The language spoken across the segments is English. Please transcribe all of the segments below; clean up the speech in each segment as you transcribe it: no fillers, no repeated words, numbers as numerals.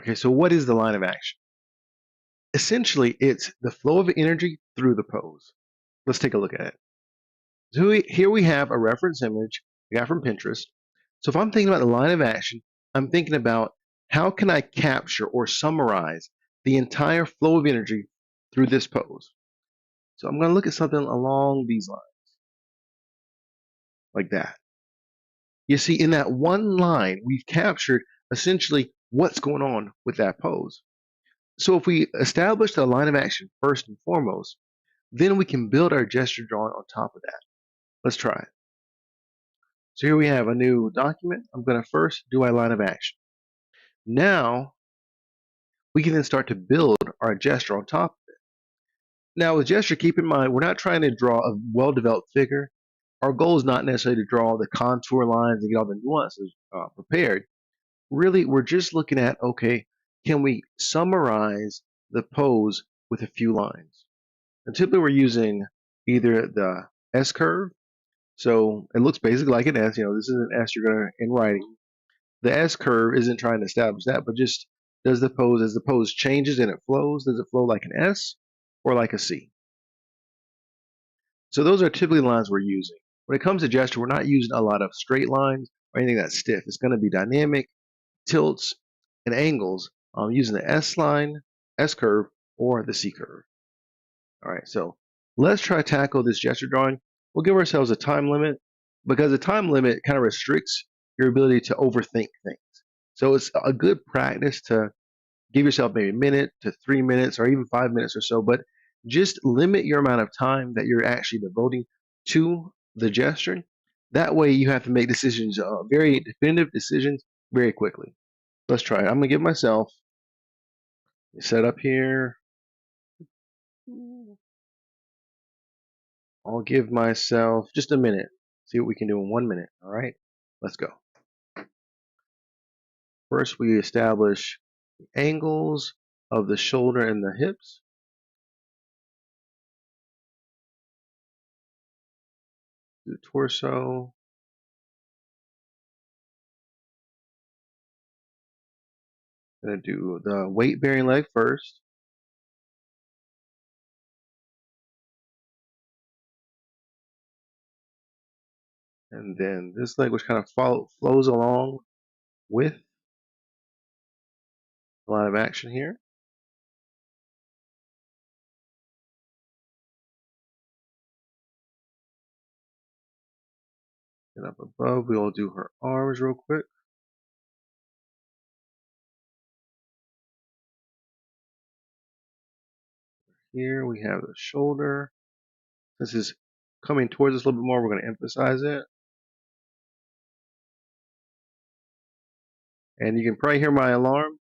Okay, so what is the line of action? Essentially, it's the flow of energy through the pose. Let's take a look at it. So here we have a reference image we got from Pinterest. So if I'm thinking about the line of action, I'm thinking about how can I capture or summarize the entire flow of energy through this pose. So I'm going to look at something along these lines, like that. You see, in that one line, we've captured essentially what's going on with that pose. So if we establish the line of action first and foremost, then we can build our gesture drawing on top of that. Let's try it. So here we have a new document. I'm going to first do our line of action. Now we can then start to build our gesture on top of it. Now with gesture, keep in mind, we're not trying to draw a well-developed figure. Our goal is not necessarily to draw the contour lines and get all the nuances prepared. Really, we're just looking at, okay, can we summarize the pose with a few lines? And typically we're using either the S curve. So it looks basically like an S. This is an S you're going to in writing. The S curve isn't trying to establish that, but just does the pose, as the pose changes and it flows, does it flow like an S or like a C? So those are typically the lines we're using. When it comes to gesture, we're not using a lot of straight lines or anything that's stiff. It's going to be dynamic, tilts, and angles using the S line, S curve, or the C curve. All right, so let's try to tackle this gesture drawing. We'll give ourselves a time limit because the time limit kind of restricts your ability to overthink things. So it's a good practice to give yourself maybe a minute to 3 minutes or even 5 minutes or so, but just limit your amount of time that you're actually devoting to the gesture. That way you have to make decisions, very definitive decisions very quickly. Let's try it. I'm gonna give myself a setup here. I'll give myself just a minute. See what we can do in 1 minute. All right, let's go. First, we establish the angles of the shoulder and the hips. The torso. Gonna do the weight-bearing leg first. And then this leg, which kind of flows along with a lot of action here. And up above, we will do her arms real quick. Here we have the shoulder. This is coming towards us a little bit more. We're going to emphasize it. And you can probably hear my alarm.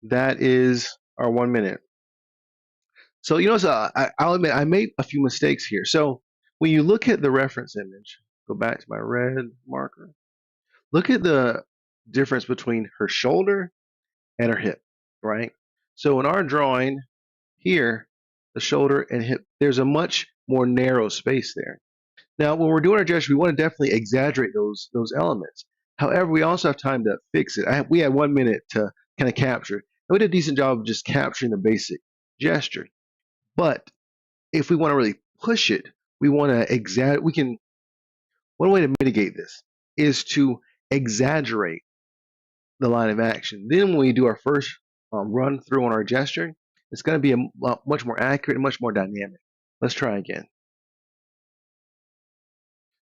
That is our 1 minute. So, I'll admit I made a few mistakes here. So when you look at the reference image, go back to my red marker. Look at the difference between her shoulder and her hip, right? So in our drawing here, the shoulder and hip, there's a much more narrow space there. Now, when we're doing our gesture, we want to definitely exaggerate those elements. However, we also have time to fix it. We had 1 minute to kind of capture it. And we did a decent job of just capturing the basic gesture. But if we want to really push it, we want to exaggerate. One way to mitigate this is to exaggerate the line of action. Then when we do our first run through on our gesture, it's going to be much more accurate and much more dynamic. Let's try again.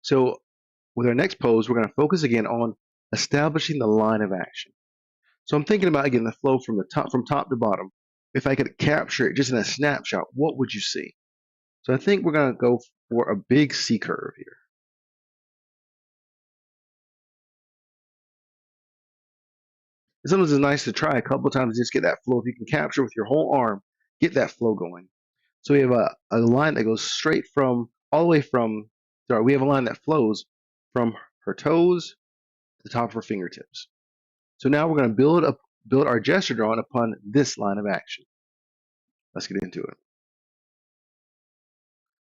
So with our next pose, we're going to focus again on establishing the line of action. So I'm thinking about, again, the flow from top to bottom. If I could capture it just in a snapshot, what would you see? So I think we're going to go for a big C curve here. Sometimes it's nice to try a couple of times to just get that flow. If you can capture with your whole arm, get that flow going. So we have a line that goes straight from, all the way from, we have a line that flows from her toes to the top of her fingertips. So now we're going to build our gesture drawing upon this line of action. Let's get into it.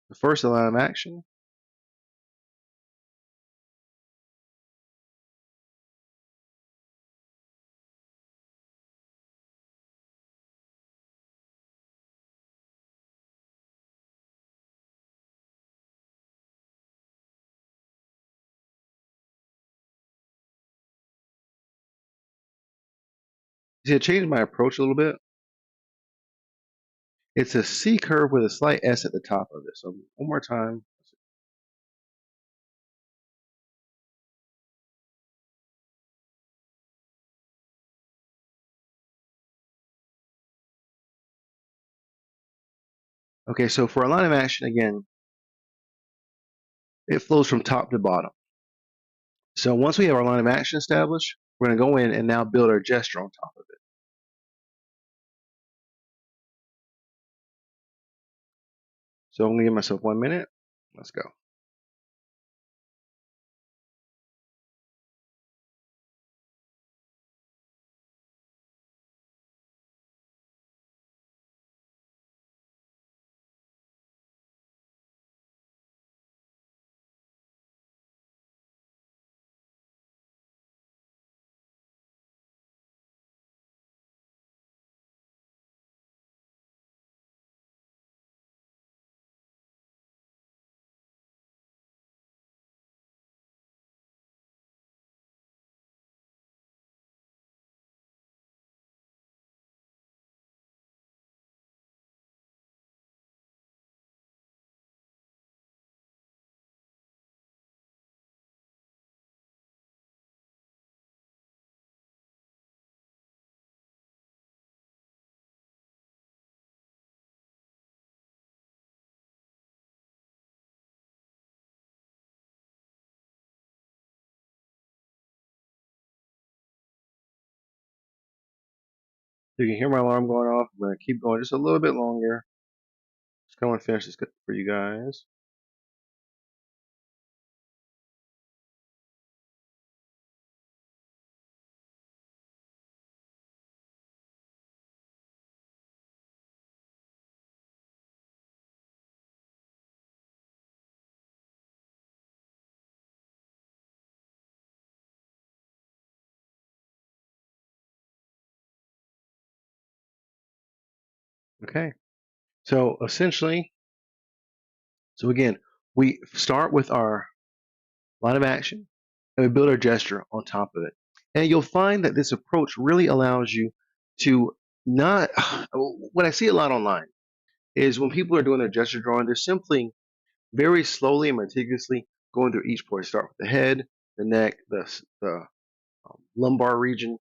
The first line of action. See, I changed my approach a little bit. It's a C curve with a slight S at the top of it. So one more time. Okay, so for a line of action, again, it flows from top to bottom. So once we have our line of action established, we're going to go in and now build our gesture on top of it. So I'm going to give myself 1 minute. Let's go. You can hear my alarm going off. I'm going to keep going just a little bit longer. Just going to finish this for you guys. Okay. So essentially, so again, we start with our line of action and we build our gesture on top of it. And you'll find that this approach really allows you to not, what I see a lot online is when people are doing their gesture drawing, they're simply very slowly and meticulously going through each part. Start with the head, the neck, the lumbar region,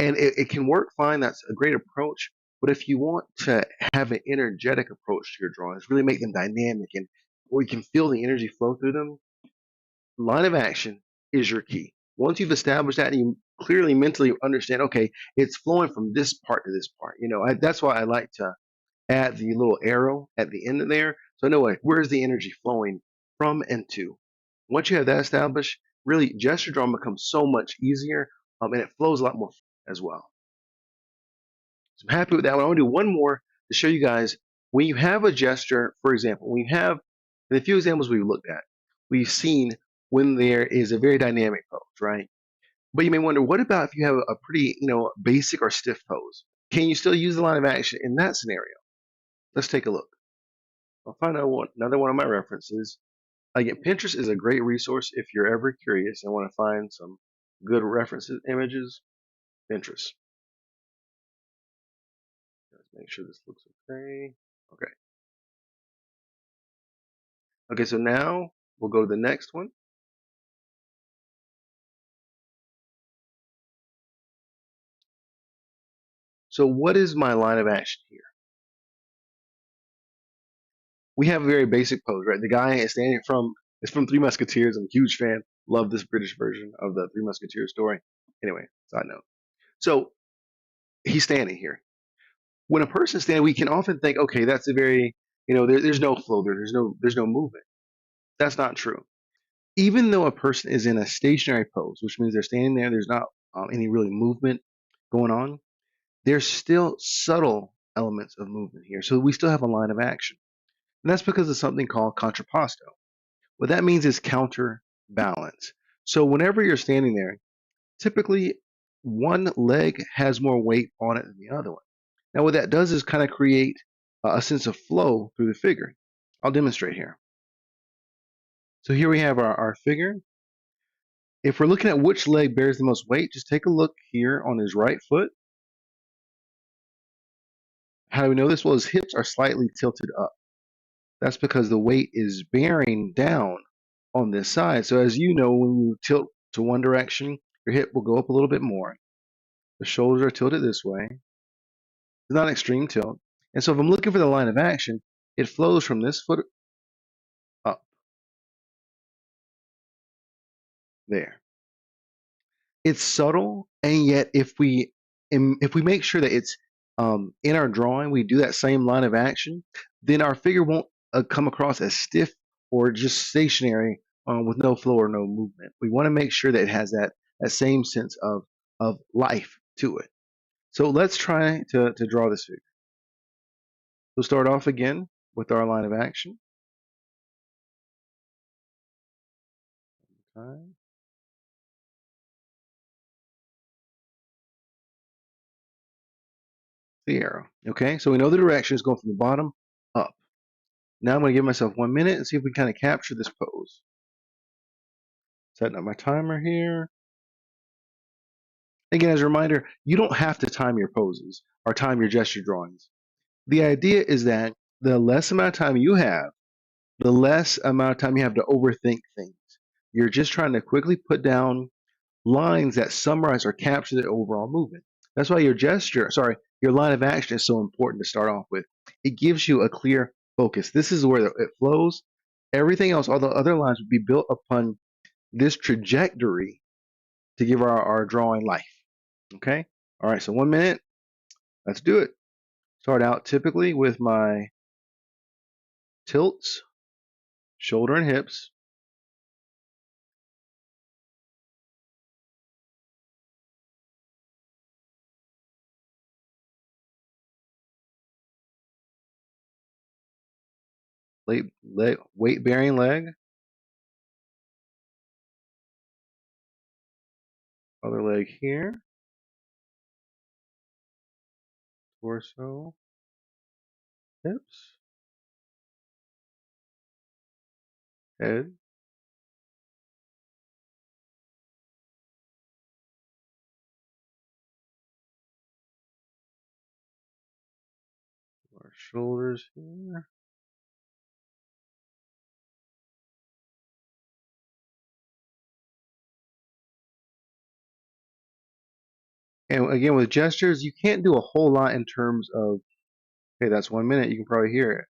and it can work fine. That's a great approach. But if you want to have an energetic approach to your drawings, really make them dynamic and where you can feel the energy flow through them, line of action is your key. Once you've established that and you clearly mentally understand, okay, it's flowing from this part to this part. That's why I like to add the little arrow at the end of there. So I know, like, where's the energy flowing from and to. Once you have that established, really gesture drawing becomes so much easier, and it flows a lot more as well. So I'm happy with that one. I want to do one more to show you guys when you have a gesture, for example, when you have the few examples we've looked at, we've seen when there is a very dynamic pose, right? But you may wonder, what about if you have a pretty, basic or stiff pose? Can you still use the line of action in that scenario? Let's take a look. I'll find out another one of my references. Again, Pinterest is a great resource if you're ever curious and want to find some good references, images. Pinterest. Let's make sure this looks okay. Okay. Okay, so now we'll go to the next one. So what is my line of action here? We have a very basic pose, right? The guy is standing from Three Musketeers. I'm a huge fan. Love this British version of the Three Musketeers story. Anyway, side note. So he's standing here. When a person's standing, we can often think, okay, that's a very, there's no flow there. There's no movement. That's not true. Even though a person is in a stationary pose, which means they're standing there, there's not any really movement going on, there's still subtle elements of movement here. So we still have a line of action. And that's because of something called contrapposto. What that means is counterbalance. So whenever you're standing there, typically one leg has more weight on it than the other one. Now, what that does is kind of create a sense of flow through the figure. I'll demonstrate here. So here we have our figure. If we're looking at which leg bears the most weight, just take a look here on his right foot. How do we know this? Well, his hips are slightly tilted up. That's because the weight is bearing down on this side. So as you know, when you tilt to one direction, your hip will go up a little bit more. The shoulders are tilted this way. It's not an extreme tilt. And so if I'm looking for the line of action, it flows from this foot up there. It's subtle, and yet if we make sure that it's in our drawing, we do that same line of action, then our figure won't come across as stiff or just stationary with no flow or no movement. We want to make sure that it has that same sense of life to it. So let's try to draw this figure. We'll start off again with our line of action. Okay. The arrow. Okay, so we know the direction is going from the bottom up. Now I'm going to give myself 1 minute and see if we kind of capture this pose. Setting up my timer here. Again, as a reminder, you don't have to time your poses or time your gesture drawings. The idea is that the less amount of time you have, the less amount of time you have to overthink things. You're just trying to quickly put down lines that summarize or capture the overall movement. That's why your line of action is so important to start off with. It gives you a clear focus. This is where it flows. Everything else, all the other lines would be built upon this trajectory to give our drawing life. Okay? All right, so 1 minute. Let's do it. Start out typically with my tilts, shoulder and hips. Weight bearing leg. Other leg here. Torso. Hips. Head. Our shoulders here. And again, with gestures, you can't do a whole lot in terms of, okay, that's 1 minute. You can probably hear it.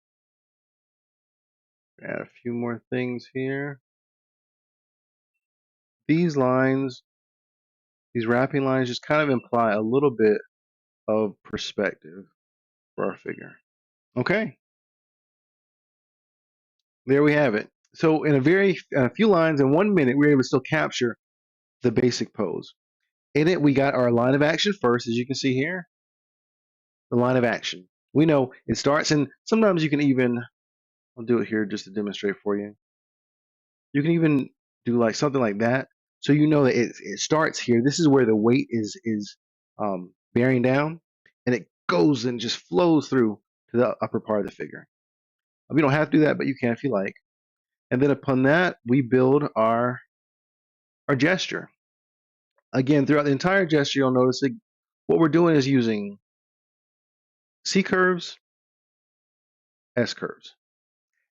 Add a few more things here. These lines, these wrapping lines just kind of imply a little bit of perspective for our figure. Okay. There we have it. So in a few lines in 1 minute, we were able to still capture the basic pose. In it, we got our line of action first, as you can see here. The line of action. We know it starts, and sometimes you can even, I'll do it here just to demonstrate for you. You can even do like something like that, so you know that it starts here. This is where the weight is bearing down, and it goes and just flows through to the upper part of the figure. We don't have to do that, but you can if you like. And then upon that, we build our gesture. Again, throughout the entire gesture, you'll notice that what we're doing is using C curves, S curves.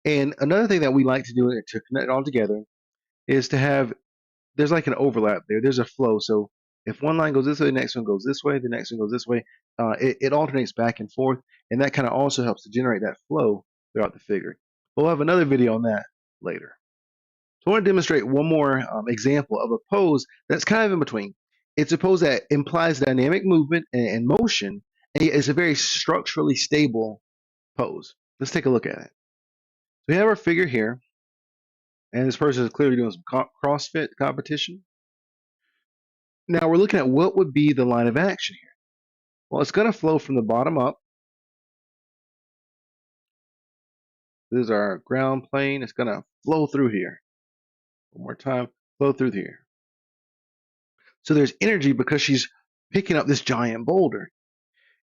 And another thing that we like to do to connect it all together is to have, there's like an overlap there. There's a flow. So if one line goes this way, the next one goes this way, the next one goes this way. It alternates back and forth. And that kind of also helps to generate that flow throughout the figure. We'll have another video on that later. So I want to demonstrate one more example of a pose that's kind of in between. It's a pose that implies dynamic movement and motion, and it's a very structurally stable pose. Let's take a look at it. So we have our figure here, and this person is clearly doing some CrossFit competition. Now we're looking at what would be the line of action here. Well, it's going to flow from the bottom up. This is our ground plane. It's going to flow through here. One more time, flow through here. So there's energy because she's picking up this giant boulder.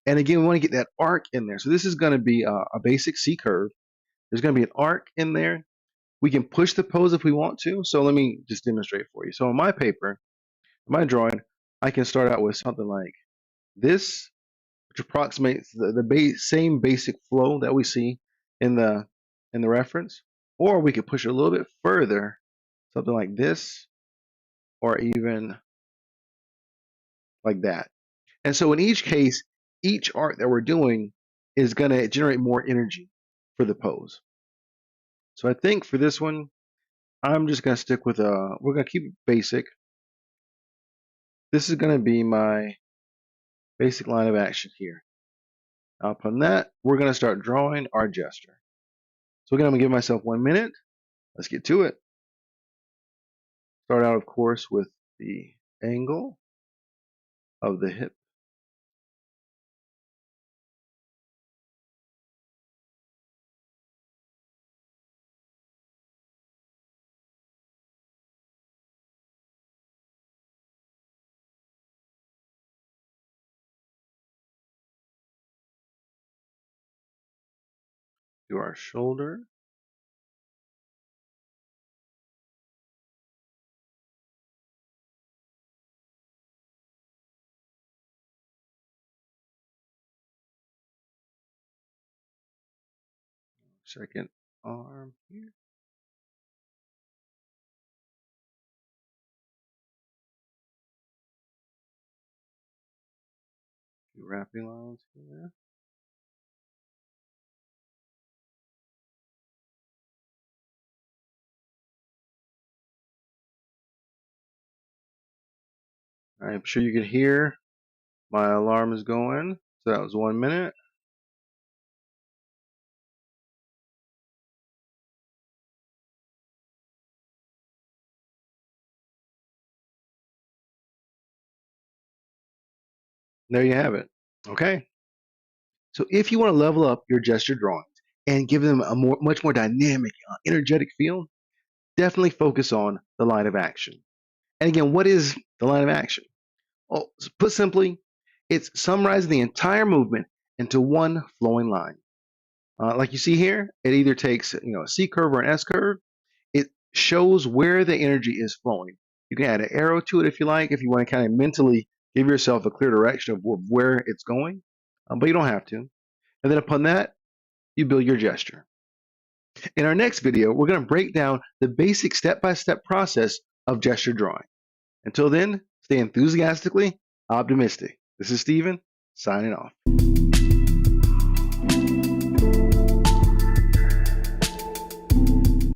And again, we want to get that arc in there. So this is going to be a basic C curve. There's going to be an arc in there. We can push the pose if we want to. So let me just demonstrate for you. So on my paper, my drawing, I can start out with something like this, which approximates the same basic flow that we see in the reference, or we could push it a little bit further, something like this, or even like that. And so in each case, each arc that we're doing is going to generate more energy for the pose. So I think for this one, I'm just going to stick with we're going to keep it basic. This is going to be my basic line of action here. Upon that, we're going to start drawing our gesture. So again, I'm going to give myself 1 minute. Let's get to it. Start out, of course, with the angle of the hip. Do our shoulder. Second arm here. Do wrapping lines here. I'm sure you can hear my alarm is going. So that was 1 minute. There you have it. Okay. So if you want to level up your gesture drawings and give them a much more dynamic, energetic feel, definitely focus on the line of action. And again, what is the line of action? Well, put simply, it's summarizing the entire movement into one flowing line. Like you see here, it either takes a C curve or an S curve. It shows where the energy is flowing. You can add an arrow to it if you like, if you want to kind of mentally give yourself a clear direction of where it's going, but you don't have to. And then upon that, you build your gesture. In our next video, we're going to break down the basic step-by-step process of gesture drawing. Until then, stay enthusiastically optimistic. This is Steven, signing off.